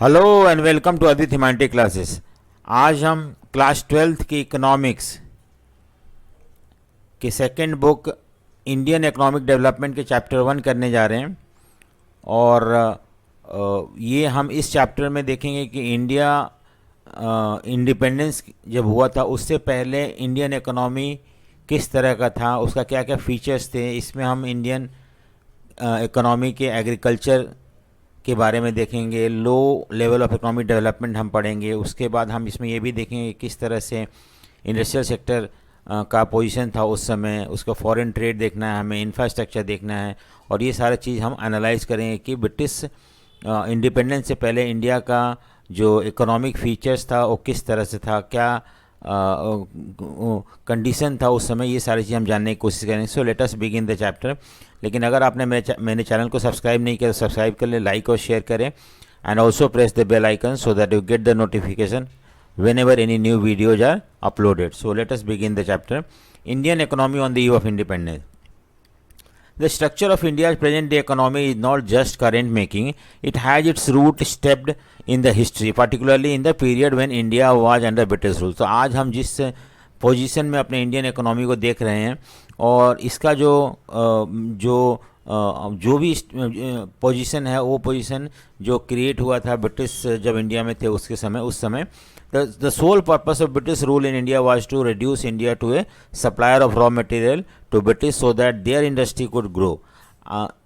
Hello and welcome to Adit humanity classes. आज हम class 12th की इकोनॉमिक्स की second book Indian economic development के चैप्टर 1 करने जा रहे हैं। और ये हम इस चैप्टर में देखेंगे कि इंडिया इंडिपेंडेंस जब हुआ था उससे पहले इंडियन इकोनॉमी किस तरह का था, उसका क्या क्या फीचर्स थे। इसमें हम इंडियन इकोनॉमी के एग्रीकल्चर के बारे में देखेंगे, लो लेवल ऑफ इकोनॉमिक डेवलपमेंट हम पढ़ेंगे। उसके बाद हम इसमें ये भी देखेंगे किस तरह से इंडस्ट्रियल सेक्टर का पोजीशन था उस समय, उसका फॉरेन ट्रेड देखना है, हमें इंफ्रास्ट्रक्चर देखना है। और ये सारी चीज़ हम एनालाइज करेंगे कि ब्रिटिश इंडिपेंडेंस से पहले इंडिया का जो इकोनॉमिक फीचर्स था वो किस तरह से था, क्या कंडीशन था उस समय। ये सारी चीज़ हम जानने की कोशिश करेंगे। So let us begin the chapter. लेकिन अगर आपने मेरे चैनल को सब्सक्राइब नहीं किया तो सब्सक्राइब कर ले, लाइक और शेयर करें and also press the bell icon so that you get the notification whenever any new videos are uploaded. So let us begin the chapter. Indian economy on the eve of independence. The structure of India's present day economy is not just current making, it has its root stepped in the history, particularly in the period when India was under British rule. तो आज हम जिस position में अपने Indian economy को देख रहे हैं और इसका जो भी पोजीशन है वो पोजीशन जो क्रिएट हुआ था ब्रिटिश जब इंडिया में थे उसके समय, उस समय the sole purpose of British rule in India was to reduce India to a supplier of raw material to British so that their industry could grow.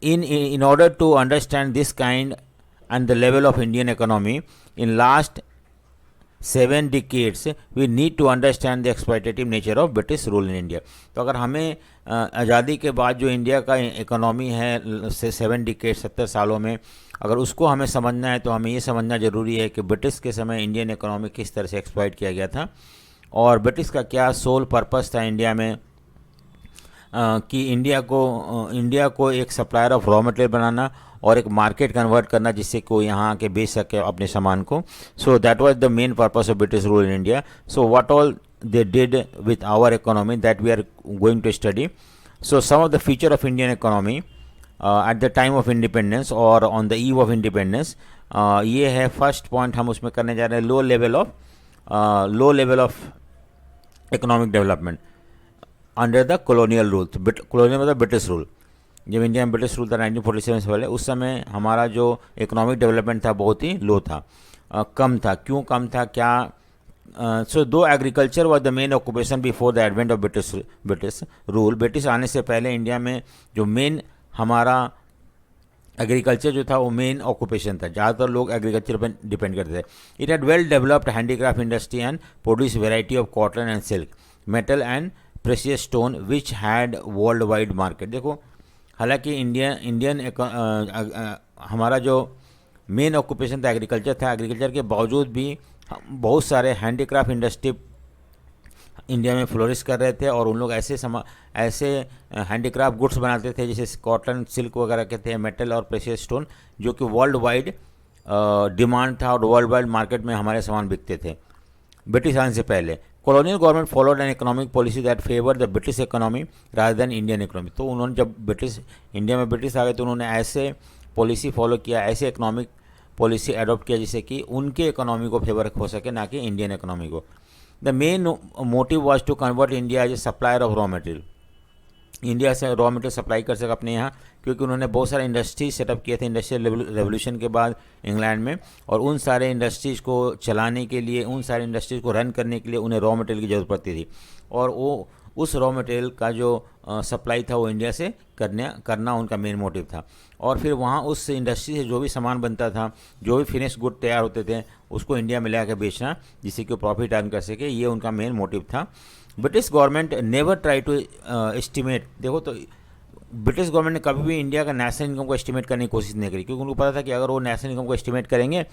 In order to understand this kind and the level of Indian economy in last 7 decades, we need to understand the exploitative nature of British rule in India. तो अगर हमें आज़ादी के बाद जो India का economy है 7 decade 70 सालों में, अगर उसको हमें समझना है तो हमें ये समझना ज़रूरी है कि ब्रिटिश के समय इंडियन इकोनॉमी किस तरह से एक्सप्लॉइट किया गया था और ब्रिटिश का क्या सोल पर्पस था इंडिया में, कि इंडिया को एक सप्लायर ऑफ रॉ मटेरियल बनाना और एक मार्केट कन्वर्ट करना जिससे कोई यहाँ आके बेच सके अपने सामान को. So that was the main purpose of British rule in India. So what all they did with our economy that we are going to study. So some of the feature of Indian economy at the time of independence or on the eve of independence, ये है first point हम उसमें करने जा रहे हैं. लो level of economic development under the colonial rule. Colonial मतलब British rule. जब इंडिया में ब्रिटिश रूल था 1947 से पहले, उस समय हमारा जो इकोनॉमिक डेवलपमेंट था बहुत ही लो था, कम था. क्यों कम था, क्या? सो दो agriculture was the main occupation before the advent of British rule. British आने से पहले इंडिया में जो मेन हमारा एग्रीकल्चर जो था वो मेन ऑक्यूपेशन था. ज़्यादातर लोग एग्रीकल्चर पर डिपेंड करते थे. It had well developed handicraft industry and produce variety of cotton and silk, metal and precious stone which had world wide market. देखो, हालांकि इंडियन हमारा जो मेन ऑक्यूपेशन था एग्रीकल्चर था, एग्रीकल्चर के बावजूद भी बहुत सारे हैंडीक्राफ्ट इंडस्ट्री इंडिया में फ्लोरिश कर रहे थे और उन लोग ऐसे हैंडीक्राफ्ट गुड्स बनाते थे जैसे कॉटन, सिल्क वगैरह के थे, मेटल और प्रेशियस स्टोन, जो कि वर्ल्ड वाइड डिमांड था और वर्ल्ड वाइड मार्केट में हमारे सामान बिकते थे ब्रिटिश आने से पहले. Colonial government followed an economic policy that favour the British economy rather than Indian economy. तो उन्होंने जब इंडिया में ब्रिटिश आ गए तो उन्होंने ऐसे पॉलिसी फॉलो किया, ऐसे इकोनॉमिक पॉलिसी अडॉप्ट किया जिससे कि उनके इकोनॉमी को फेवर हो सके, ना कि इंडियन इकोनॉमी को. The main motive was to convert India as a supplier of raw material. India से रॉ मटेरियल सप्लाई कर सके अपने यहाँ, क्योंकि उन्होंने बहुत सारे इंडस्ट्रीज सेटअप किए थे इंडस्ट्रियल रेवोल्यूशन के बाद इंग्लैंड में, और उन सारे इंडस्ट्रीज़ को चलाने के लिए, उन सारे इंडस्ट्रीज़ को रन करने के लिए उन्हें रॉ मटेरियल की ज़रूरत पड़ती थी. और वो उस रॉ मटेरियल का जो सप्लाई था वो इंडिया से करना उनका मेन मोटिव था. और फिर वहाँ उस इंडस्ट्री से जो भी सामान बनता था, जो भी फिनिश गुड तैयार होते थे, उसको इंडिया में ला के बेचना जिससे कि प्रॉफिट अर्न कर सके, ये उनका मेन मोटिव था. British government never try to estimate. देखो, तो ब्रिटिश गवर्नमेंट ने कभी भी इंडिया का नेशनल इनकम को एस्टिमेट करने की कोशिश नहीं करी, क्योंकि उनको पता था कि अगर वो नेशनल इनकम को एस्टिमेट करेंगे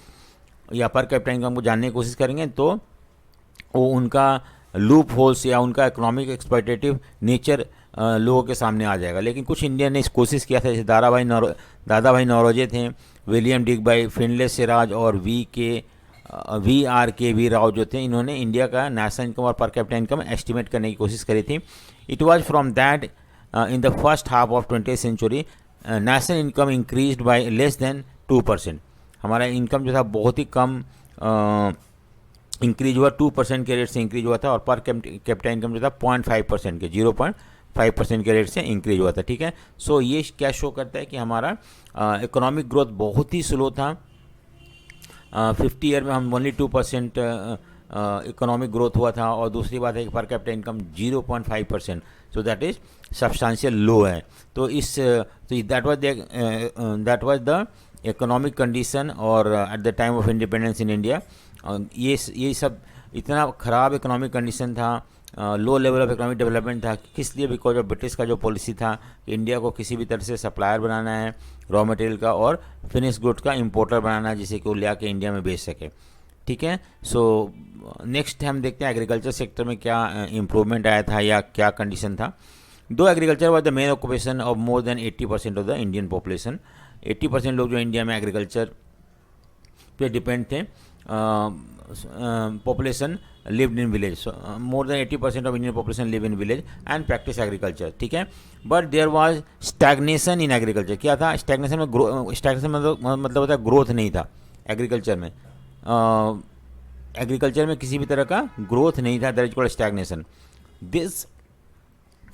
या पर कैपिटा इनकम को जानने की कोशिश करेंगे तो वो उनका लूप होल्स या उनका इकोनॉमिक एक्सप्लॉइटेटिव नेचर लोगों के सामने आ जाएगा. लेकिन कुछ इंडियन ने इस कोशिश किया था, जैसे दादा भाई नौरोजे थे, विलियम डिगबाई, फिनले सिराज और वी राव जो थे, इन्होंने इंडिया का नेशनल इनकम और पर कैपिटा इनकम एस्टिमेट करने की कोशिश करी थी. It was from that in the first half of 20th century national income increased by less than 2%. हमारा इनकम जो था बहुत ही कम इंक्रीज हुआ, 2% के रेट से इंक्रीज हुआ था, और पर कैपिटा इनकम जो था 0.5% के 0.5% के रेट से इंक्रीज हुआ था, ठीक है। सो ये क्या शो करता है कि हमारा इकोनॉमिक ग्रोथ बहुत ही स्लो था। 50 ईयर में हम ओनली 2% इकोनॉमिक ग्रोथ हुआ था, और दूसरी बात है कि per capita income 0.5%, so that is substantial low है। तो that was the economic condition और at the time of independence in India. ये सब इतना ख़राब इकोनॉमिक कंडीशन था, low level of economic development था, किस लिए? बिकॉज ऑफ ब्रिटिश का जो पॉलिसी था कि इंडिया को किसी भी तरह से सप्लायर बनाना है रॉ मटेरियल का, और फिनिश गुड्स का इंपोर्टर बनाना है, जिसे कि वो ले आके इंडिया में बेच सके, ठीक है। सो नेक्स्ट हम देखते हैं एग्रीकल्चर सेक्टर में क्या इम्प्रूवमेंट आया था या क्या कंडीशन था। Though agriculture was the main occupation of more than 80% of the Indian population. 80% लोग जो इंडिया में एग्रीकल्चर पे डिपेंड थे। Population lived in village, more than 80% of Indian population live in village and practice agriculture, ठीक है। But there was stagnation in agriculture. क्या था stagnation में? स्टैग्नेशन मतलब होता है ग्रोथ नहीं था एग्रीकल्चर में। एग्रीकल्चर में किसी भी तरह का ग्रोथ नहीं था, that is called stagnation.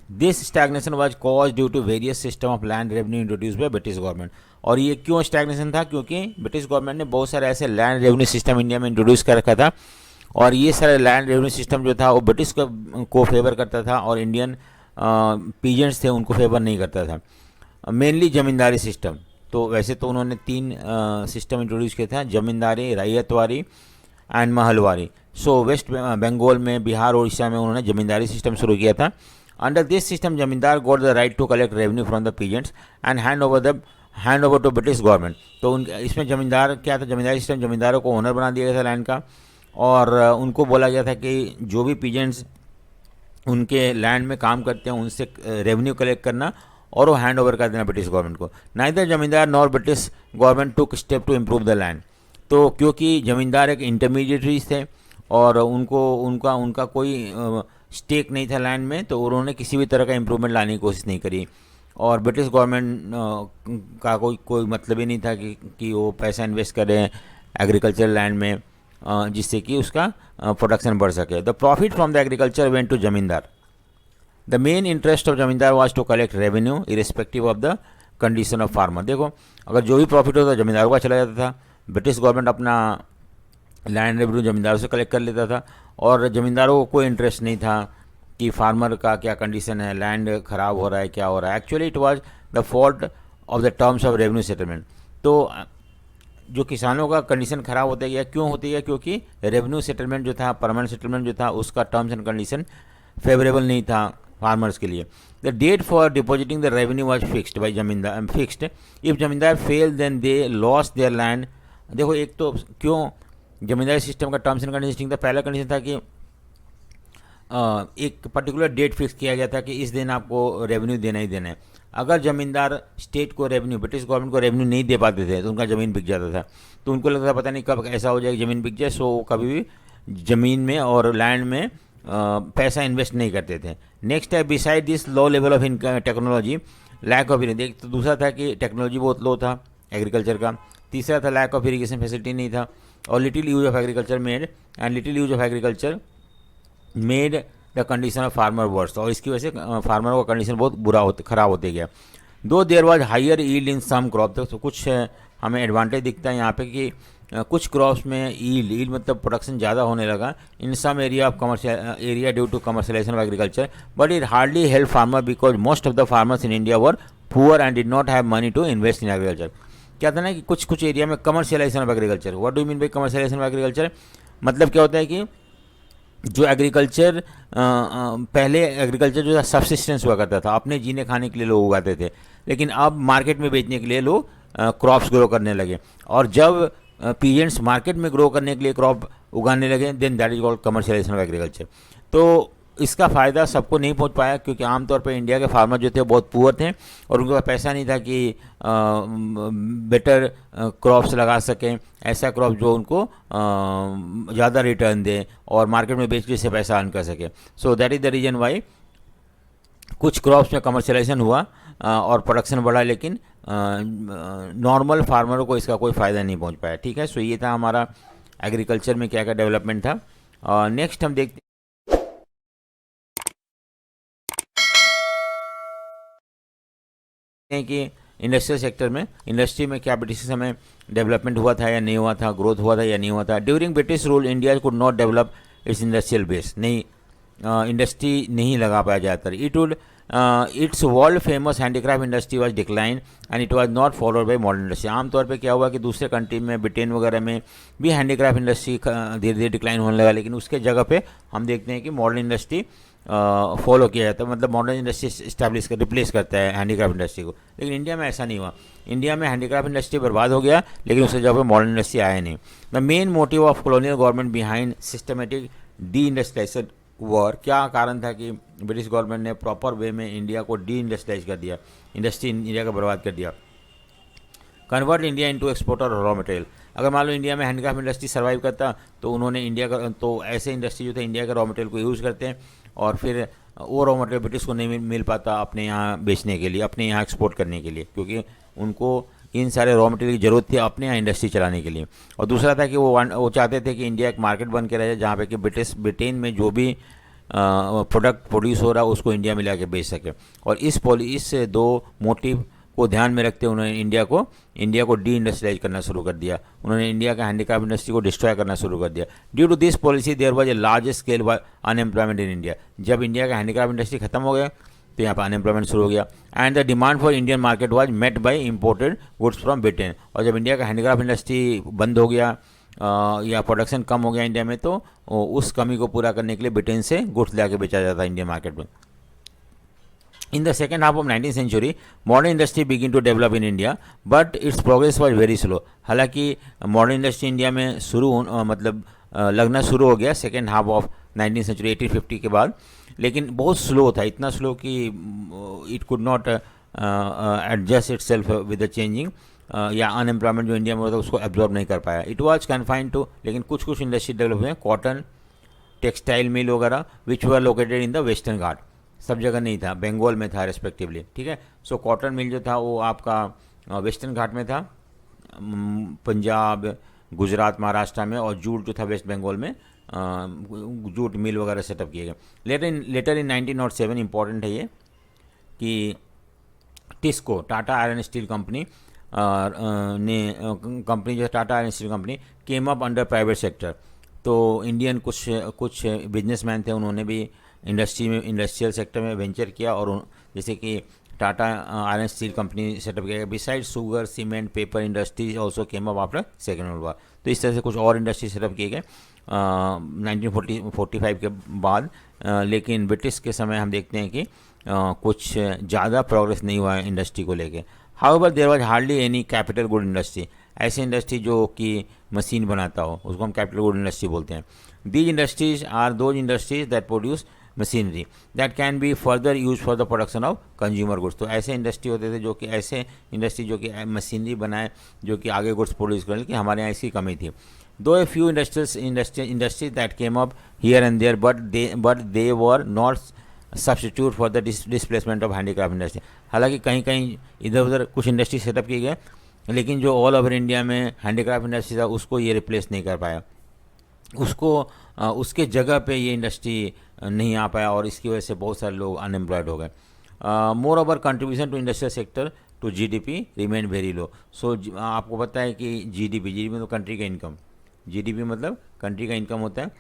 This stagnation was cause due to various system of land revenue introduce by British government. और ये क्यों स्टैग्नेशन था? क्योंकि ब्रिटिश गवर्नमेंट ने बहुत सारे ऐसे लैंड रेवेन्यू सिस्टम इंडिया में इंट्रोड्यूस कर रखा था, और ये सारे लैंड रेवेन्यू सिस्टम जो था वो ब्रिटिश को फेवर करता था, और इंडियन पीजेंट्स थे उनको फेवर नहीं करता था। Mainly zamindari system. तो वैसे तो उन्होंने 3 सिस्टम इंट्रोड्यूस किए थे, zamindari, ryotwari and mahalwari. So west Bengal में, बिहार, उड़ीसा में उन्होंने जमींदारी सिस्टम शुरू किया था। Under this system zamindar got the right to collect revenue from the peasants and hand over to British government. तो इसमें जमींदार क्या था? जमींदारी सिस्टम जमींदारों को ओनर बना दिया गया था लैंड का, और उनको बोला गया था कि जो भी पीजेंट्स उनके लैंड में काम करते हैं उनसे रेवेन्यू कलेक्ट करना और वो हैंड ओवर कर देना ब्रिटिश गवर्नमेंट को। Neither zamindar nor British government took step to improve the land. तो क्योंकि जमींदार एक इंटरमीडिएटरीज थे और उनका कोई स्टेक नहीं था लैंड में, तो उन्होंने किसी भी तरह का इम्प्रूवमेंट लाने की कोशिश नहीं करी, और ब्रिटिश गवर्नमेंट का कोई मतलब ही नहीं था कि वो पैसा इन्वेस्ट करें एग्रीकल्चर लैंड में, जिससे कि उसका प्रोडक्शन बढ़ सके। The profit from the agriculture went to zamindar. The main interest of zamindar was to collect revenue irrespective of the condition of farmer. देखो, अगर जो भी प्रॉफिट होता जमींदारों का चला जाता था, ब्रिटिश गवर्नमेंट अपना लैंड रेवेन्यू जमींदारों से कलेक्ट कर लेता था, और जमींदारों को कोई इंटरेस्ट नहीं था कि फार्मर का क्या कंडीशन है, लैंड ख़राब हो रहा है, क्या हो रहा है। Actually it was the fault of the terms of revenue settlement. तो जो किसानों का कंडीशन ख़राब होता गया, क्यों होती है? क्योंकि रेवेन्यू सेटलमेंट जो था, परमानेंट सेटलमेंट जो था, उसका टर्म्स एंड कंडीशन फेवरेबल नहीं था फार्मर्स के लिए। The date for depositing the revenue was fixed by zamindar fixed. If zamindar fail then they lost their land. देखो, एक तो क्यों जमींदारी सिस्टम का टर्म्स एंड कंडीशन था, पहला कंडीशन था कि एक पर्टिकुलर डेट फिक्स किया गया था कि इस दिन आपको रेवेन्यू देना ही देना है। अगर जमींदार स्टेट को रेवेन्यू, ब्रिटिश गवर्नमेंट को रेवेन्यू नहीं दे पाते थे तो उनका ज़मीन बिक जाता था। तो उनको लगता था पता नहीं कब ऐसा हो जाए कि ज़मीन बिक जाए, सो वो कभी भी ज़मीन में और लैंड में पैसा इन्वेस्ट नहीं करते थे। नेक्स्ट है, beside this low level of technology lack of irrigation. तो दूसरा था कि टेक्नोलॉजी बहुत लो था एग्रीकल्चर का। तीसरा था लैक ऑफ इरिगेशन फैसिलिटी नहीं था, और little use of agriculture made the condition of farmer worse. और इसकी वजह से फार्मर का कंडीशन बहुत ख़राब होते गया। Though there was higher yield in some crop. तो कुछ हमें एडवांटेज दिखता है यहाँ पे कि कुछ क्रॉप्स में यील्ड मतलब प्रोडक्शन ज़्यादा होने लगा in some area of area due to commercialisation of agriculture, but it hardly help farmer because most of the farmers in India were poor and did not have money to invest in agriculture. क्या था ना कि कुछ area में commercialisation of agriculture. What do you mean by commercialisation of agriculture? मतलब क्या होता है कि जो एग्रीकल्चर पहले एग्रीकल्चर जो था सब्सिस्टेंस हुआ करता था, अपने जीने खाने के लिए लोग उगाते थे, लेकिन अब मार्केट में बेचने के लिए लोग क्रॉप्स ग्रो करने लगे। और जब पीजेंट्स मार्केट में ग्रो करने के लिए क्रॉप उगाने लगे, then that is called commercialisation of agriculture. तो इसका फ़ायदा सबको नहीं पहुंच पाया, क्योंकि आमतौर पर इंडिया के फार्मर जो थे बहुत पुअर थे और उनके पास पैसा नहीं था कि बेटर क्रॉप्स लगा सकें, ऐसा क्रॉप जो उनको ज़्यादा रिटर्न दे और मार्केट में बेचने से पैसा अर्न कर सके। So that is the reason why कुछ क्रॉप्स में कमर्शियलाइजेशन हुआ और प्रोडक्शन बढ़ा, लेकिन नॉर्मल फार्मर को इसका कोई फ़ायदा नहीं पहुंच पाया। ठीक है, सो ये था हमारा एग्रीकल्चर में क्या क्या डेवलपमेंट था। नेक्स्ट हम देखते हैं कि इंडस्ट्रियल सेक्टर में, इंडस्ट्री में क्या ब्रिटिश समय डेवलपमेंट हुआ था या नहीं हुआ था, ग्रोथ हुआ था या नहीं हुआ था। During British rule India could not develop it's industrial base, नहीं इंडस्ट्री नहीं लगा पाया ज़्यादातर। It's world famous handicraft industry was decline and it was not followed by modern industry. आमतौर पे क्या हुआ कि दूसरे कंट्री में, ब्रिटेन वगैरह में भी हैंडीक्राफ्ट इंडस्ट्री धीरे धीरे डिक्लाइन होने लगा, लेकिन उसके जगह पे हम देखते हैं कि मॉडर्न इंडस्ट्री फॉलो किया जाता है, मतलब मॉडर्न इंडस्ट्री इस्टेब्लिश कर रिप्लेस करता है हैंडीक्राफ्ट इंडस्ट्री को। लेकिन इंडिया में ऐसा नहीं हुआ। इंडिया में हैंडीक्राफ्ट इंडस्ट्री बर्बाद हो गया, लेकिन उसके जगह पे मॉडर्न इंडस्ट्री आया नहीं। The main motive of colonial government behind systematic deindustrialisation was, क्या कारण था कि ब्रिटिश गवर्नमेंट ने प्रॉपर वे में इंडिया को डी इंडस्ट्रियलाइज कर दिया, इंडस्ट्री इंडिया का बर्बाद कर दिया। Convert India into exporter raw material, अगर मान लो इंडिया में हैंडक्राफ्ट इंडस्ट्री सर्वाइव करता तो उन्होंने इंडिया का, तो ऐसे इंडस्ट्री जो थे इंडिया के रॉ मटेरियल को यूज़ करते हैं और फिर वो रॉ मटेरियल ब्रिटिश को नहीं मिल पाता अपने यहाँ बेचने के लिए, अपने यहाँ एक्सपोर्ट करने के लिए, क्योंकि उनको इन सारे रॉ मटेरियल की ज़रूरत थी अपने यहाँ इंडस्ट्री चलाने के लिए। और दूसरा था कि वो चाहते थे कि इंडिया एक मार्केट बन के रहे जहाँ पे कि ब्रिटेन में जो भी प्रोडक्ट प्रोड्यूस हो रहा है उसको इंडिया में ला के बेच सके। और इस दो मोटिव को ध्यान में रखते उन्होंने इंडिया को डी इंडस्ट्रियलाइज करना शुरू कर दिया। उन्होंने इंडिया का हैंडीक्राफ्ट इंडस्ट्री को डिस्ट्रॉय करना शुरू कर दिया। Due to this policy there was a large scale unemployment in India. जब इंडिया का हैंडीक्राफ्ट इंडस्ट्री खत्म हो गया तो यहाँ पर अनएम्प्लॉयमेंट शुरू हो गया। And the demand for Indian market was met by imported goods from Britain. और जब इंडिया का हैंडीक्राफ्ट इंडस्ट्री बंद हो गया या प्रोडक्शन कम हो गया इंडिया में, तो उस कमी को पूरा करने के लिए ब्रिटेन से गुड्स ला के बेचा जाता है इंडियन मार्केट में। In the second half of 19th century, modern industry began to develop in India, but its progress was very slow. हालांकि मॉडर्न इंडस्ट्री इंडिया में लगना शुरू हो गया second half of 19th century 1850 के बाद, लेकिन बहुत स्लो था, इतना स्लो कि it could not adjust it self with the changing या अनएम्प्लॉयमेंट जो इंडिया में होता है उसको एब्जॉर्ब नहीं कर पाया। इट वॉज कन्फाइंड टू, लेकिन कुछ इंडस्ट्री डेवलप हुए, कॉटन, टेक्सटाइल मिल वगैरह, विच वर लोकेटेड इन द वेस्टर्न घाट। सब जगह नहीं था, बंगाल में था रेस्पेक्टिवली। ठीक है, सो कॉटन मिल जो था वो आपका वेस्टर्न घाट में था, पंजाब, गुजरात, महाराष्ट्र में, और जूट जो था वेस्ट बंगाल में जूट मिल वगैरह सेटअप किए गए। लेटर इन 1907, इंपॉर्टेंट है ये कि TISCO, Tata iron steel company जो है Tata iron steel company came up under private sector. तो इंडियन कुछ बिजनेसमैन थे, उन्होंने भी इंडस्ट्रियल सेक्टर में वेंचर किया, और जैसे कि Tata iron steel company setup किया गया। Beside sugar, cement, paper industries also came up after second world war. तो इस तरह से कुछ और इंडस्ट्री सेटअप किए गए 1945 के बाद। लेकिन ब्रिटिश के समय हम देखते हैं कि कुछ ज़्यादा प्रोग्रेस नहीं हुआ है इंडस्ट्री को लेके। However there was hardly any capital good industry, ऐसे इंडस्ट्री जो कि मशीन बनाता हो उसको हम कैपिटल गुड इंडस्ट्री बोलते हैं। These industries are those industries that produce machinery that can be further use for the production of consumer goods. तो ऐसे इंडस्ट्री होते थे जो कि जो कि मशीनरी बनाए जो कि आगे गुड्स प्रोड्यूस करें, कि हमारे यहाँ इसकी कमी थी। Though a few industries that came up here and there but they were not substitute for the displacement of handicraft industry. हालांकि कहीं इधर उधर कुछ इंडस्ट्री सेटअप किए गए, लेकिन जो ऑल ओवर इंडिया में हैंडीक्राफ्ट इंडस्ट्री था उसको ये रिप्लेस नहीं कर पाया, उसके जगह पे ये इंडस्ट्री नहीं आ पाया, और इसकी वजह से बहुत सारे लोग अनएम्प्लॉयड हो गए। Moreover contribution to industrial sector to GDP remain very low. So आपको पता है कि जीडीपी मतलब कंट्री का इनकम, जीडीपी मतलब कंट्री का इनकम होता है।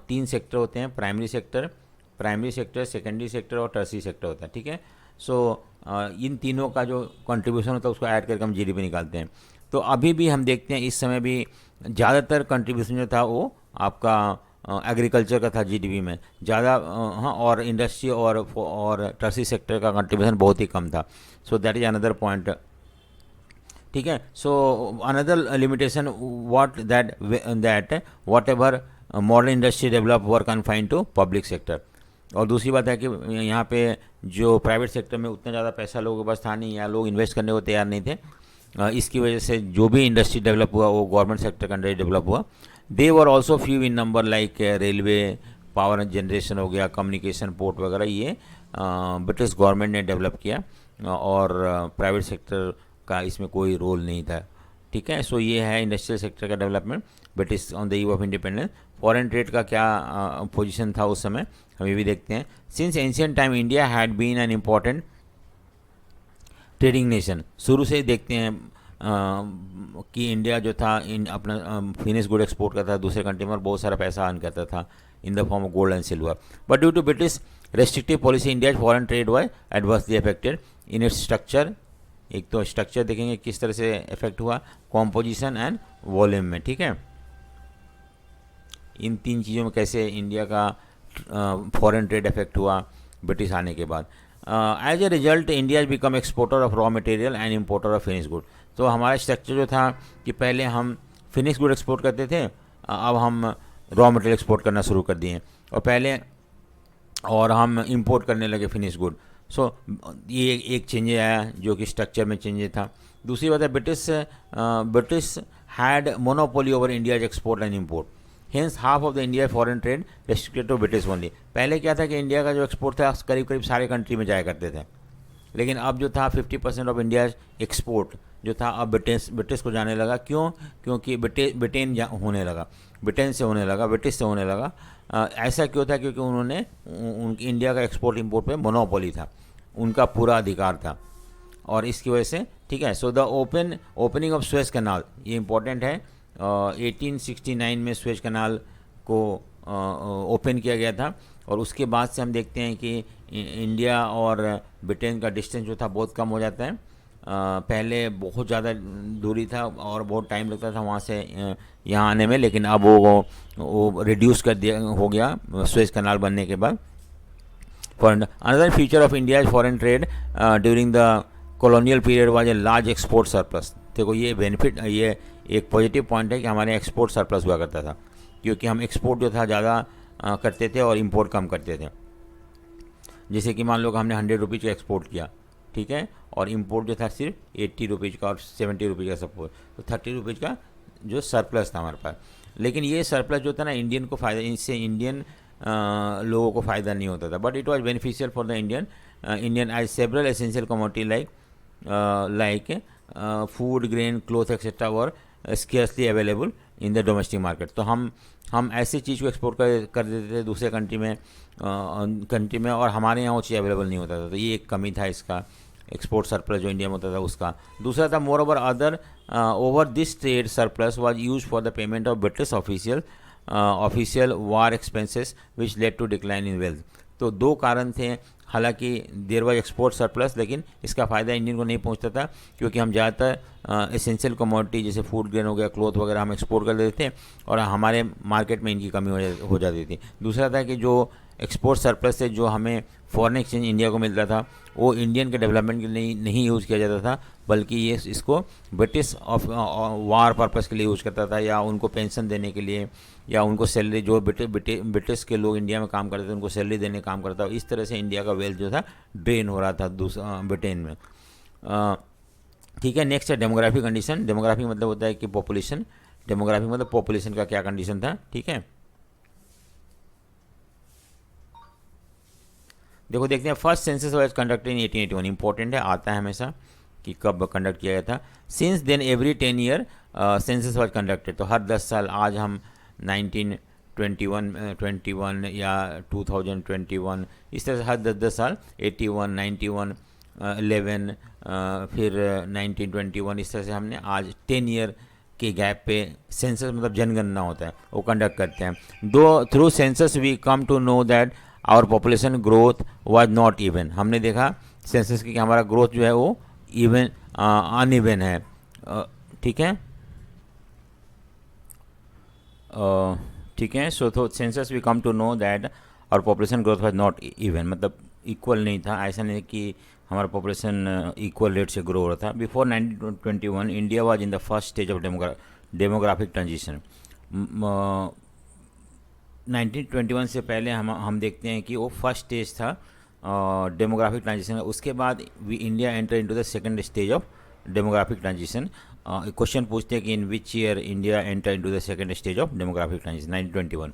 3 सेक्टर होते हैं, प्राइमरी सेक्टर, सेकेंडरी सेक्टर और टर्सरी सेक्टर होता है। ठीक है, सो इन तीनों का जो कंट्रीब्यूशन होता है उसको ऐड करके हम जीडीपी निकालते हैं। तो अभी भी हम देखते हैं इस समय भी ज़्यादातर कंट्रीब्यूशन जो था वो आपका एग्रीकल्चर का था जीडीपी में ज़्यादा, हाँ, और इंडस्ट्री और टर्सरी सेक्टर का कंट्रीब्यूशन बहुत ही कम था। So that is another point. ठीक है, so another limitation that whatever modern industry develop were confined to public sector. और दूसरी बात है कि यहाँ पे जो प्राइवेट सेक्टर में उतना ज़्यादा पैसा लोगों के पास था नहीं, या लोग इन्वेस्ट करने को तैयार नहीं थे। इसकी वजह से जो भी इंडस्ट्री डेवलप हुआ वो गवर्नमेंट सेक्टर के अंडर डेवलप हुआ। They were also few in number, like railway, power generation हो गया, कम्युनिकेशन, पोर्ट वगैरह, ये ब्रिटिश गवर्नमेंट ने डेवलप किया, और प्राइवेट सेक्टर का इसमें कोई रोल नहीं था, ठीक है। सो ये है इंडस्ट्रियल सेक्टर का development British on the eve of independence. Foreign trade का क्या पोजीशन था उस समय, हम ये भी देखते हैं। Since ancient time India had been an important trading nation. शुरू से ही देखते हैं कि इंडिया जो था अपना फिनिश गुड एक्सपोर्ट करता था दूसरे कंट्री में और बहुत सारा पैसा अर्न करता था in the form of gold and silver. But due to British restrictive policy India foreign trade was adversely affected in its structure. एक तो स्ट्रक्चर देखेंगे किस तरह से इफेक्ट हुआ, कॉम्पोजिशन एंड वॉल्यूम में, ठीक है। इन तीन चीज़ों में कैसे इंडिया का फॉरेन ट्रेड इफेक्ट हुआ ब्रिटिश आने के बाद। As a result India become exporter of raw material and importer of finish good. तो हमारा स्ट्रक्चर जो था कि पहले हम फिनिश गुड एक्सपोर्ट करते थे, अब हम रॉ मटेरियल एक्सपोर्ट करना शुरू कर दिए और हम इंपोर्ट करने लगे फिनिश गुड। सो ये एक चेंज आया जो कि स्ट्रक्चर में चेंज था। दूसरी बात है British had monopoly over India's export and import, hence half of the India foreign trade restricted to British only. पहले क्या था कि इंडिया का जो एक्सपोर्ट था करीब करीब सारे कंट्री में जाया करते थे, लेकिन अब जो था 50% ऑफ इंडिया एक्सपोर्ट जो था अब ब्रिटिश को जाने लगा। क्यों? क्योंकि ब्रिटेन होने लगा, ब्रिटेन से होने लगा, ब्रिटिश से होने लगा। ऐसा क्यों था? क्योंकि उन्होंने उनकी इंडिया का एक्सपोर्ट इंपोर्ट पे मोनोपोली था, उनका पूरा अधिकार था और इसकी वजह से, ठीक है। So the opening of Suez canal, ये इंपॉर्टेंट है। 1869 में सुएज कैनाल को ओपन किया गया था और उसके बाद से हम देखते हैं कि इंडिया और ब्रिटेन का डिस्टेंस जो था बहुत कम हो जाता है। पहले बहुत ज़्यादा दूरी था और बहुत टाइम लगता था वहाँ से यहाँ आने में, लेकिन अब वो रिड्यूस कर दिया हो गया सुएज कैनाल बनने के बाद। Foreign another feature of India foreign trade during the colonial period was a large export surplus. देखो ये बेनिफिट, ये एक पॉजिटिव पॉइंट है कि हमारे एक्सपोर्ट सरप्लस हुआ करता था, क्योंकि हम एक्सपोर्ट जो था ज़्यादा करते थे और इंपोर्ट कम करते थे। जैसे कि मान लो कि हमने 100 रुपीज़ का एक्सपोर्ट किया, ठीक है, और इंपोर्ट जो था सिर्फ 80 रुपीज़ का और 70 रुपीज़ का सपोज, तो 30 रुपीज़ का जो सरप्लस था हमारे पास। लेकिन ये सरप्लस जो था ना इंडियन को फ़ायदा, इससे इंडियन लोगों को फ़ायदा नहीं होता था, but it was beneficial for the Indian as several essential commodity like food, grain, cloth etcetera were scarcely available in the domestic market. तो हम ऐसी चीज़ को एक्सपोर्ट कर देते थे दूसरे कंट्री में और हमारे यहाँ वो चीज़ अवेलेबल नहीं होता था। तो ये एक कमी था इसका, एक्सपोर्ट सरप्लस जो इंडिया में होता था उसका। दूसरा था moreover this trade surplus was use for the payment of British official war expenses which led to decline in wealth. तो दो कारण थे, हालांकि देयर वाज एक्सपोर्ट सरप्लस, लेकिन इसका फ़ायदा इंडियन को नहीं पहुंचता था क्योंकि हम ज़्यादातर एसेंशियल कमोडिटी जैसे फूड ग्रेन हो गया, क्लोथ वगैरह हम एक्सपोर्ट कर देते थे और हमारे मार्केट में इनकी कमी हो जाती थी। दूसरा था कि जो एक्सपोर्ट सरप्लस से जो हमें फॉरेन एक्सचेंज इंडिया को मिलता था वो इंडियन के डेवलपमेंट के लिए नहीं यूज़ किया जाता था, बल्कि ये इसको ब्रिटिश वार पर्पस के लिए यूज़ करता था, या उनको पेंशन देने के लिए, या उनको सैलरी, जो ब्रिटिश के लोग इंडिया में काम करते थे उनको सैलरी देने काम करता था। इस तरह से इंडिया का वेल्थ जो था ड्रेन हो रहा था ब्रिटेन में, ठीक है। नेक्स्ट है डेमोग्राफिक कंडीशन। डेमोग्राफी मतलब होता है कि पॉपुलेशन, डेमोग्राफी मतलब पॉपुलेशन का क्या कंडीशन था, ठीक है। देखो देखते हैं, first census was conducted in 1881, important है, आता है हमेशा कि कब कंडक्ट किया गया था। Since then every 10 year census was conducted, तो हर 10 साल, आज हम 1921 या 2021 इस तरह से हर 10 साल 81, 91, 11 फिर 1921 इस तरह से हमने आज 10 ईयर के गैप पे सेंसस मतलब जनगणना होता है वो कंडक्ट करते हैं। Though through census we come to know that our population growth was not even. हमने देखा सेंसस की कि हमारा ग्रोथ जो है वो अनइवन है, ठीक है, ठीक है। सो तो census we come to know that our population growth was not even, मतलब इक्वल नहीं था, ऐसा नहीं कि हमारा पॉपुलेशन इक्वल रेट से ग्रो हो रहा था। Before 1921 India was in the first stage of demographic transition. 1921 से पहले हम देखते हैं कि वो फर्स्ट स्टेज था डेमोग्राफिक ट्रांजिशन। उसके बाद India enter into the second stage of demographic transition. Question पूछते हैं कि in which year India enter into the second stage of demographic transition, 1921।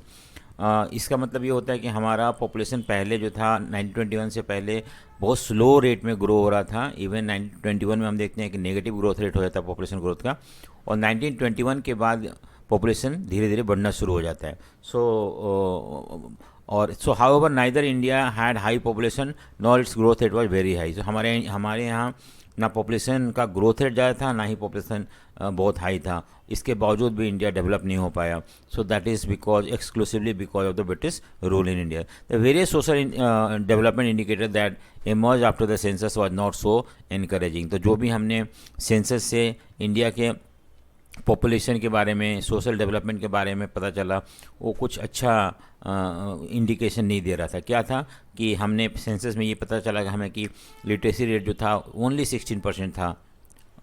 इसका मतलब ये होता है कि हमारा पॉपुलेशन पहले जो था 1921 से पहले बहुत स्लो रेट में ग्रो हो रहा था। इवन 1921 में हम देखते हैं कि नेगेटिव ग्रोथ रेट हो जाता है पॉपुलेशन ग्रोथ का, और 1921 के बाद पॉपुलेशन धीरे धीरे बढ़ना शुरू हो जाता है। So however neither India had high population nor its growth rate was very high. So हमारे यहाँ ना पॉपुलेशन का ग्रोथ रेट ज़्यादा था, ना ही पॉपुलेशन बहुत हाई था। इसके बावजूद भी इंडिया डेवलप नहीं हो पाया। So that is because exclusively because of the British rule in India. The various social development indicator that emerge after the census was not so encouraging. तो जो भी हमने सेंसस से इंडिया के पॉपुलेशन के बारे में, सोशल डेवलपमेंट के बारे में पता चला, वो कुछ अच्छा इंडिकेशन नहीं दे रहा था। क्या था कि हमने सेंसस में ये पता चला कि हमें कि लिटरेसी रेट जो था ओनली 16% था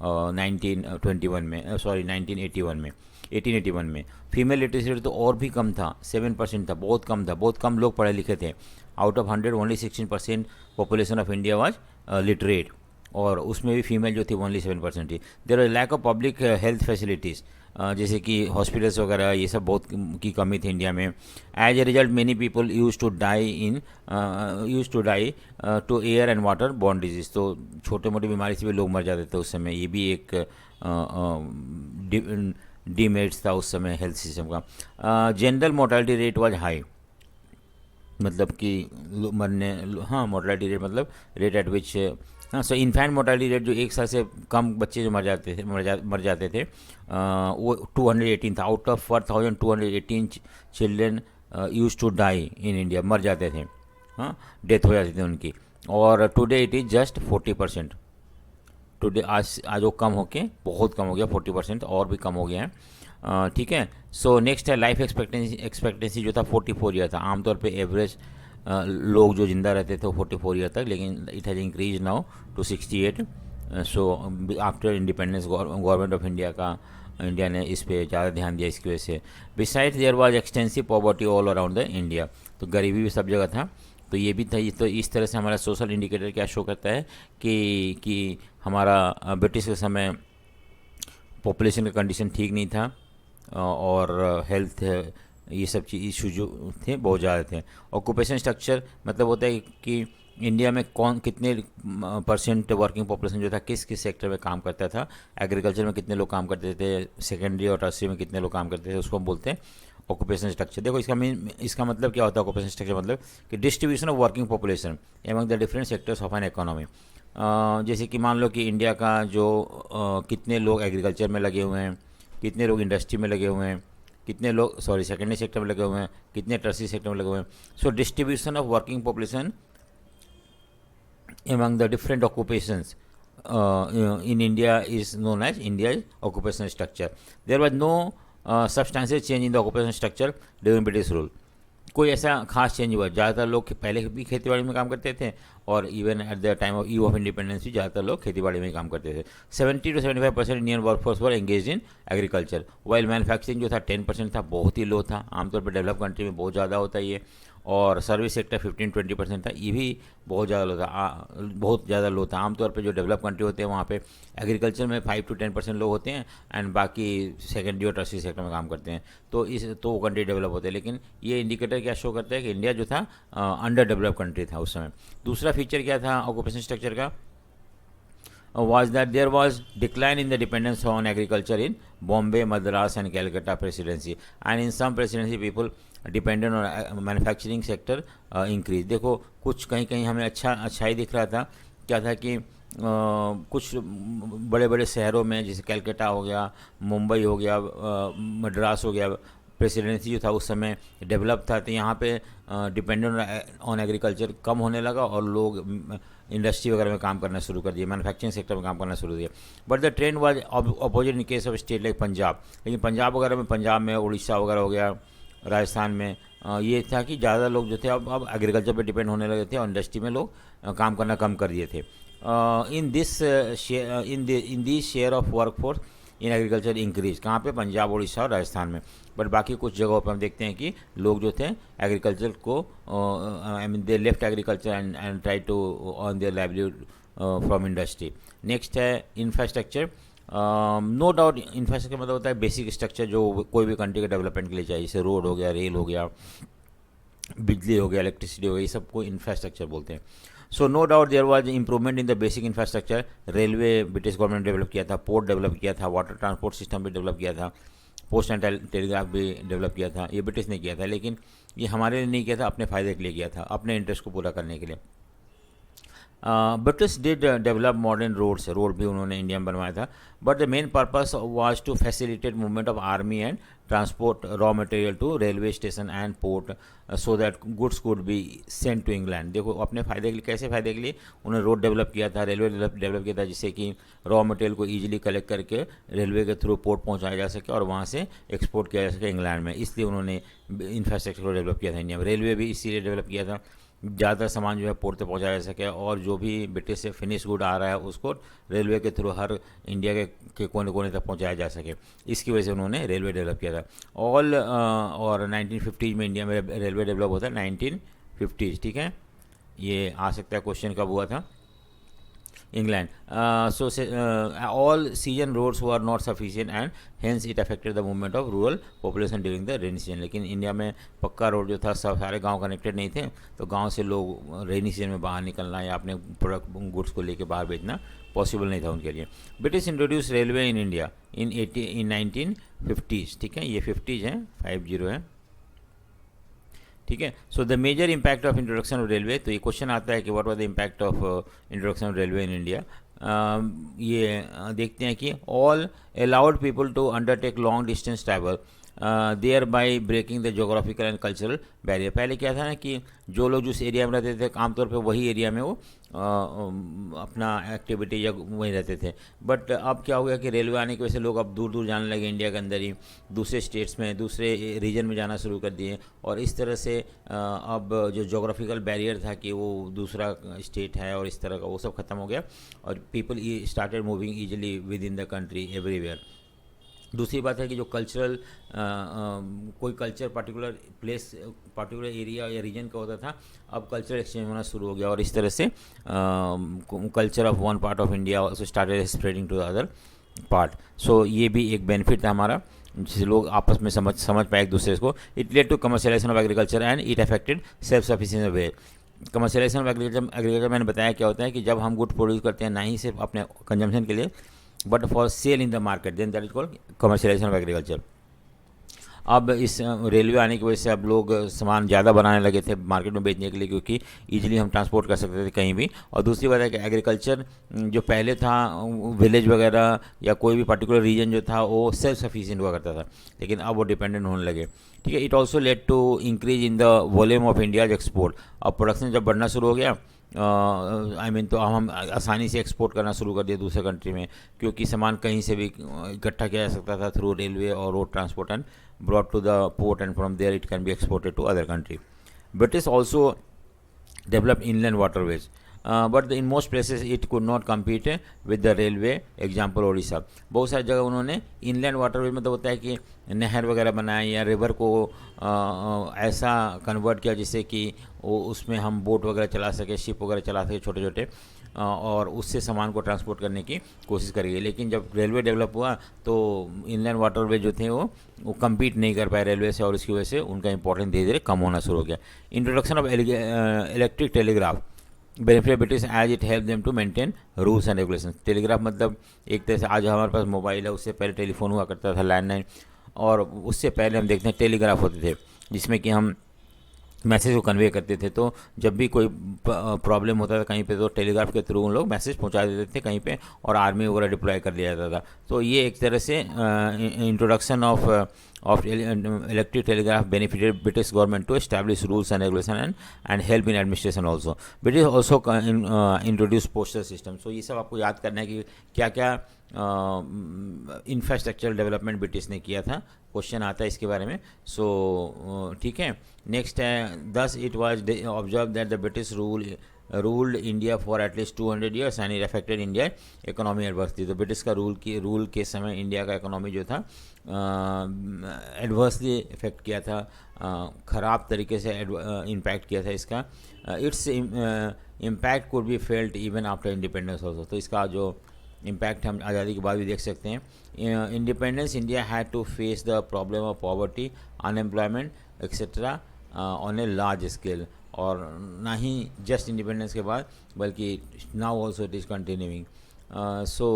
1921 में, सॉरी 1881 में। फीमेल लिटरेसी रेट तो और भी कम था, 7% था, बहुत कम था, बहुत कम लोग पढ़े लिखे थे। Out of 100 only 16% population of India was literate, और उसमें भी फीमेल जो थी ओनली 7% थी। There are lack of public health facilities, जैसे कि हॉस्पिटल्स वगैरह, ये सब बहुत की कमी थी इंडिया में। As a result many people use to die to air and water borne disease. तो छोटे मोटी बीमारी से भी लोग मर जाते थे उस समय। ये भी एक डीमेरिट्स था उस समय हेल्थ सिस्टम का। General mortality rate was high, मतलब कि मोर्टेलिटी रेट मतलब rate at which, so infant mortality rate, जो एक साल से कम बच्चे जो मर जाते थे, वो 218 था। Out of 4218 children use to die in India, मर जाते थे, डेथ हो जाती थी उनकी। और today it is just 40%। Today आज वो कम होके बहुत कम हो गया, 40% और भी कम हो गया है। ठीक है। सो नेक्स्ट है लाइफ एक्सपेक्टेंसी जो था 44 ईयर था। आमतौर पे एवरेज लोग जो जिंदा रहते थे वो 44 ईयर तक, लेकिन it has increase now to 68। So after independence government of India ने इस पे ज़्यादा ध्यान दिया इसकी वजह से। Besides there was extensive poverty all around the India, तो गरीबी भी सब जगह था, तो ये भी था। तो इस तरह से हमारा सोशल इंडिकेटर क्या शो करता है कि हमारा ब्रिटिश के समय पॉपुलेशन का कंडीशन ठीक नहीं था, और हेल्थ ये सब चीज़ इशू जो थे बहुत ज़्यादा थे। ऑक्यूपेशन स्ट्रक्चर मतलब होता है कि इंडिया में कितने परसेंट वर्किंग पॉपुलेशन जो था किस किस सेक्टर में काम करता था। एग्रीकल्चर में कितने लोग काम करते थे, सेकेंडरी और टर्सरी में कितने लोग काम करते थे, उसको हम बोलते हैं ऑक्यूपेशन स्ट्रक्चर। देखो इसका मतलब क्या होता है ऑक्यूपेशन स्ट्रक्चर मतलब कि distribution of working population among the different sectors of an economy. जैसे कि मान लो कि इंडिया का जो कितने लोग एग्रीकल्चर में लगे हुए हैं, कितने लोग इंडस्ट्री में लगे हुए हैं, कितने लोग सेकेंडरी सेक्टर में लगे हुए हैं, कितने टर्सरी सेक्टर में लगे हुए हैं। So distribution of working population among the different occupations in India is known as India's occupational structure. There was no substantial change in the occupational structure during British rule. कोई ऐसा खास change हुआ। ज़्यादातर लोग पहले भी खेतीबाड़ी में काम करते थे, और even at the time of eve of independence भी ज़्यादातर लोग खेतीबाड़ी में काम करते थे। 70 to 75% Indian workforce were engage in agriculture, while manufacturing जो था 10% था, बहुत ही लो था। आमतौर पर डेवलप कंट्री में बहुत ज़्यादा होता है ये। और सर्विस सेक्टर 15-20% था, ये भी बहुत ज़्यादा लो था। आमतौर पे जो डेवलप कंट्री होते हैं वहाँ पे एग्रीकल्चर में 5 to 10% लोग होते हैं, एंड बाकी सेकेंडरी और टर्सरी सेक्टर में काम करते हैं, तो वो कंट्री डेवलप होते हैं। लेकिन ये इंडिकेटर क्या शो करता है कि इंडिया जो था अंडर डेवलप कंट्री था उस समय। दूसरा फीचर क्या था ऑक्यूपेशन स्ट्रक्चर का, was that there was decline in the dependence on agriculture in Bombay, Madras and Calcutta presidency, and in some presidency people dependent on manufacturing sector increase। देखो कुछ कहीं कहीं हमें अच्छाई दिख रहा था। क्या था कि कुछ बड़े बड़े शहरों में जैसे कलकत्ता हो गया, मुंबई हो गया, मद्रास हो गया, प्रेसिडेंसी जो था उस समय डेवलप था, तो यहाँ पे डिपेंडेंट ऑन एग्रीकल्चर कम होने लगा और लोग इंडस्ट्री वगैरह में काम करना शुरू कर दिया, मैन्युफैक्चरिंग सेक्टर में काम करना शुरू किया। But the trend was opposite in case of state like Punjab. लेकिन पंजाब में उड़ीसा वगैरह हो गया, राजस्थान में ये था कि ज़्यादा लोग जो थे अब एग्रीकल्चर पे डिपेंड होने लगे थे, और इंडस्ट्री में लोग काम करना कम कर दिए थे। In this share of workforce in agriculture increase, कहाँ पे, पंजाब, उड़ीसा और राजस्थान में। बट बाकी कुछ जगहों पर हम देखते हैं कि लोग जो थे एग्रीकल्चर को I mean they left agriculture and try to earn their livelihood from industry. Next है इंफ्रास्ट्रक्चर। नो डाउट इंफ्रास्ट्रक्चर मतलब होता है बेसिक स्ट्रक्चर जो कोई भी कंट्री के डेवलपमेंट के लिए चाहिए, जैसे रोड हो गया, रेल हो गया, बिजली हो गया, इलेक्ट्रिसिटी हो गई, ये सबको इंफ्रास्ट्रक्चर बोलते हैं। So no doubt there was improvement in the basic infrastructure. Railway British government ने डेवलप किया था, पोर्ट डेवलप किया था, वाटर ट्रांसपोर्ट सिस्टम भी डेवलप किया था, पोस्ट एंड टेलीग्राफ भी डेवलप किया था। ये ब्रिटिश ने किया था, लेकिन ये हमारे लिए नहीं किया था, अपने फ़ायदे के लिए किया था, अपने इंटरेस्ट को पूरा करने के लिए। British did develop modern roads, road भी उन्होंने इंडिया में बनवाया था, but the main purpose was to facilitate movement of army and transport raw material to railway station and port so that goods could be send to England. देखो अपने फ़ायदे के लिए, कैसे फ़ायदे के लिए उन्होंने रोड डेवलप किया था, रेलवे डेवलप किया था, जिससे कि रॉ मटेरियल को ईजिली कलेक्ट करके रेलवे के थ्रू पोर्ट पहुंचाया जा सके और वहाँ से एक्सपोर्ट किया जा सके इंग्लैंड में। इसलिए उन्होंने इंफ्रास्ट्रक्चर को डेवलप किया था इंडिया में। रेलवे भी इसीलिए डेवलप किया था, ज़्यादा सामान जो है पोर्ट तक पहुँचाया जा सके, और जो भी ब्रिटिश से फिनिश गुड आ रहा है उसको रेलवे के थ्रू हर इंडिया के कोने कोने तक पहुँचाया जा सके। इसकी वजह से उन्होंने रेलवे डेवलप किया था। और 1950 में इंडिया में रेलवे डेवलप होता है, 1950, ठीक है। ये आ सकता है क्वेश्चन कब हुआ था, England. All season roads were not sufficient and hence it affected the movement of rural population during the rainy season. लेकिन इंडिया में पक्का रोड जो था सब सारे गांव कनेक्टेड नहीं थे, तो गांव से लोग रेनी सीजन में बाहर निकलना या अपने प्रोडक्ट गुड्स को लेके बाहर बेचना पॉसिबल नहीं था उनके लिए। British introduce railway in India in 1950s, ठीक है, ये 50s हैं, 50 है, ठीक है। So the major impact of introduction of railway, तो ये क्वेश्चन आता है कि what was the impact of introduction of railway in India. ये देखते हैं कि all allowed people to undertake long distance travel thereby breaking the geographical and cultural barrier. पहले क्या था ना कि जो लोग जिस एरिया में रहते थे आमतौर पे वही एरिया में वो अपना एक्टिविटी या वहीं रहते थे, बट अब क्या हो गया कि रेलवे आने की वजह से लोग अब दूर दूर जाने लगे, इंडिया के अंदर ही दूसरे स्टेट्स में, दूसरे रीजन में जाना शुरू कर दिए, और इस तरह से अब जो जोग्राफिकल बैरियर था कि वो दूसरा स्टेट है और इस तरह का, वो सब खत्म हो गया और people started moving easily with in the country everywhere. दूसरी बात है कि जो कल्चरल कोई culture particular place, particular area या रीजन का होता था, अब कल्चर एक्सचेंज होना शुरू हो गया, और इस तरह से culture of one part of India also started spreading to the other part. So ये भी एक बेनिफिट था हमारा, जिससे लोग आपस में समझ पाए एक दूसरे को। It led to commercialisation of agriculture and it affected self sufficiency of where. Commercialisation of agriculture मैंने बताया क्या होता है कि जब हम गुड प्रोड्यूस करते हैं, ना ही सिर्फ अपने कंजम्पशन के लिए but for sale in the market, then that is called commercialisation of agriculture. अब इस रेलवे आने की वजह से अब लोग सामान ज़्यादा बनाने लगे थे मार्केट में बेचने के लिए, क्योंकि इजीली हम ट्रांसपोर्ट कर सकते थे कहीं भी। और दूसरी बात है कि एग्रीकल्चर जो पहले था, विलेज वगैरह या कोई भी पर्टिकुलर रीजन जो था वो सेल्फ सफिशिएंट हुआ करता था, लेकिन अब वो डिपेंडेंट होने लगे, ठीक है। It also led to increase in the volume of India's export. अब प्रोडक्शन जब बढ़ना शुरू हो गया, तो हम आसानी से एक्सपोर्ट करना शुरू कर दिया दूसरे कंट्री में, क्योंकि सामान कहीं से भी इकट्ठा किया जा सकता था थ्रू रेलवे और road transport and brought to the port, and from there it can be exported to other country. British also developed inland waterways, but in most places it could not compete with the railway, example Odisha. बहुत सारी जगह उन्होंने inland waterways मतलब होता है कि नहर वगैरह बनाए या रिवर को ऐसा कन्वर्ट किया जिससे कि वो उसमें हम बोट वगैरह चला सके, शिप वगैरह चला सके छोटे छोटे, और उससे सामान को ट्रांसपोर्ट करने की कोशिश करेगी। लेकिन जब रेलवे डेवलप हुआ तो इनलैंड वाटरवे जो थे वो कम्पीट नहीं कर पाए रेलवे से, और इसकी वजह से उनका इंपॉर्टेंस धीरे धीरे कम होना शुरू हो गया। Introduction of electric telegraph benefit British as it help them to maintain rules and regulation. Telegraph मतलब एक तरह से आज हमारे पास मोबाइल है, उससे पहले टेलीफोन हुआ करता था, लैंडलाइन, और उससे पहले हम देखते हैं टेलीग्राफ होते थे जिसमें कि हम मैसेज को कन्वे करते थे। तो जब भी कोई प्रॉब्लम होता था कहीं पे तो टेलीग्राफ के थ्रू उन लोग मैसेज पहुंचा देते थे कहीं पे, और आर्मी वगैरह डिप्लॉय कर दिया जाता था। तो ये एक तरह से introduction of electric telegraph benefited British government to establish rules and regulation and help in administration also. British also introduce postal system. So ये सब आपको याद करना है कि क्या क्या इंफ्रास्ट्रक्चर डेवलपमेंट ब्रिटिश ने किया था, क्वेश्चन आता है इसके बारे में। सो ठीक है, नेक्स्ट है, thus it was observe that the British ruled India for at least 200 years and it affected India economy adversely. तो ब्रिटिश का रूल के समय इंडिया का इकोनॉमी जो था एडवर्सली इफेक्ट किया था, ख़राब तरीके से इम्पैक्ट किया था इसका। Its impact could be felt even after independence also. तो इसका जो इम्पैक्ट हम आज़ादी के बाद भी देख सकते हैं। Independence India had to face the problem of poverty, unemployment etcetera on a large scale, और ना ही जस्ट इंडिपेंडेंस के बाद बल्कि now also it is continuing. So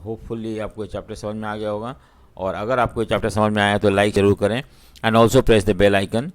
hopefully आपको चैप्टर समझ में आ गया होगा, और अगर आपको चैप्टर समझ में आया तो लाइक ज़रूर करें and also press the bell icon